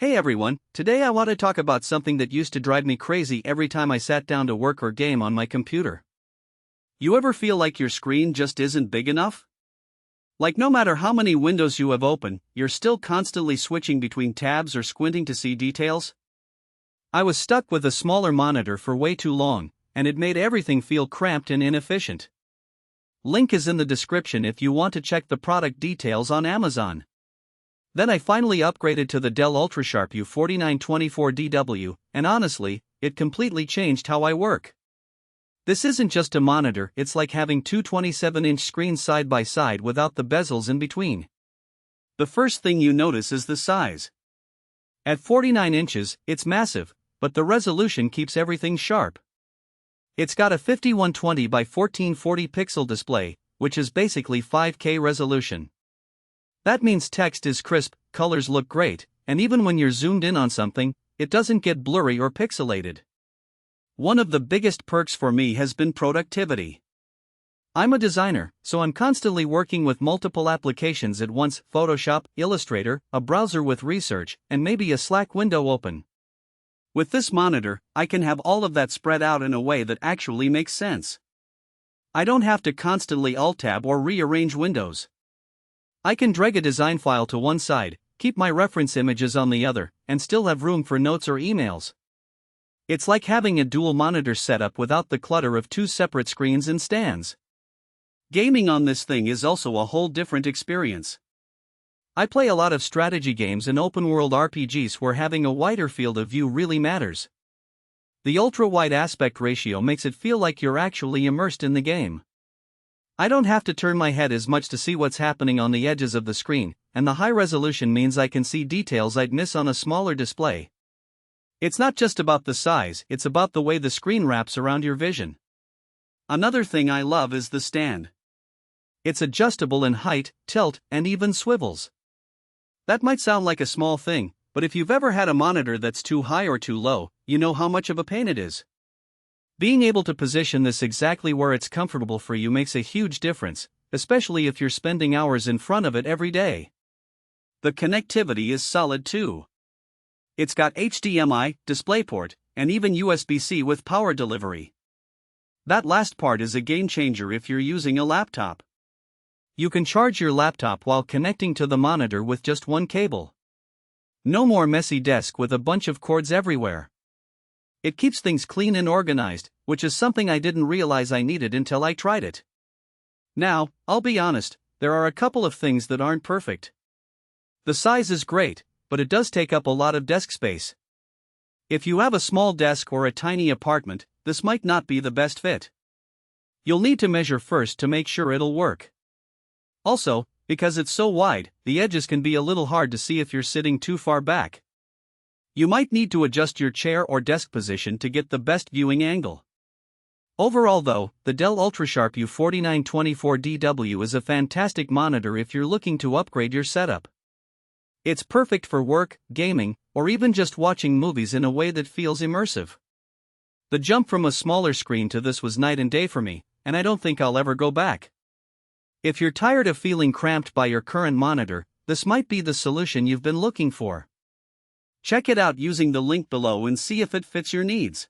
Hey everyone, today I want to talk about something that used to drive me crazy every time I sat down to work or game on my computer. You ever feel like your screen just isn't big enough? Like no matter how many windows you have open, you're still constantly switching between tabs or squinting to see details? I was stuck with a smaller monitor for way too long, and it made everything feel cramped and inefficient. Link is in the description if you want to check the product details on Amazon. Then I finally upgraded to the Dell UltraSharp U4924DW, and honestly, it completely changed how I work. This isn't just a monitor, it's like having two 27-inch screens side by side without the bezels in between. The first thing you notice is the size. At 49 inches, it's massive, but the resolution keeps everything sharp. It's got a 5120 by 1440 pixel display, which is basically 5K resolution. That means text is crisp, colors look great, and even when you're zoomed in on something, it doesn't get blurry or pixelated. One of the biggest perks for me has been productivity. I'm a designer, so I'm constantly working with multiple applications at once: Photoshop, Illustrator, a browser with research, and maybe a Slack window open. With this monitor, I can have all of that spread out in a way that actually makes sense. I don't have to constantly alt-tab or rearrange windows. I can drag a design file to one side, keep my reference images on the other, and still have room for notes or emails. It's like having a dual monitor setup without the clutter of two separate screens and stands. Gaming on this thing is also a whole different experience. I play a lot of strategy games and open-world RPGs where having a wider field of view really matters. The ultra-wide aspect ratio makes it feel like you're actually immersed in the game. I don't have to turn my head as much to see what's happening on the edges of the screen, and the high resolution means I can see details I'd miss on a smaller display. It's not just about the size, it's about the way the screen wraps around your vision. Another thing I love is the stand. It's adjustable in height, tilt, and even swivels. That might sound like a small thing, but if you've ever had a monitor that's too high or too low, you know how much of a pain it is. Being able to position this exactly where it's comfortable for you makes a huge difference, especially if you're spending hours in front of it every day. The connectivity is solid too. It's got HDMI, DisplayPort, and even USB-C with power delivery. That last part is a game changer if you're using a laptop. You can charge your laptop while connecting to the monitor with just one cable. No more messy desk with a bunch of cords everywhere. It keeps things clean and organized, which is something I didn't realize I needed until I tried it. Now, I'll be honest, there are a couple of things that aren't perfect. The size is great, but it does take up a lot of desk space. If you have a small desk or a tiny apartment, this might not be the best fit. You'll need to measure first to make sure it'll work. Also, because it's so wide, the edges can be a little hard to see if you're sitting too far back. You might need to adjust your chair or desk position to get the best viewing angle. Overall though, the Dell UltraSharp U4924DW is a fantastic monitor if you're looking to upgrade your setup. It's perfect for work, gaming, or even just watching movies in a way that feels immersive. The jump from a smaller screen to this was night and day for me, and I don't think I'll ever go back. If you're tired of feeling cramped by your current monitor, this might be the solution you've been looking for. Check it out using the link below and see if it fits your needs.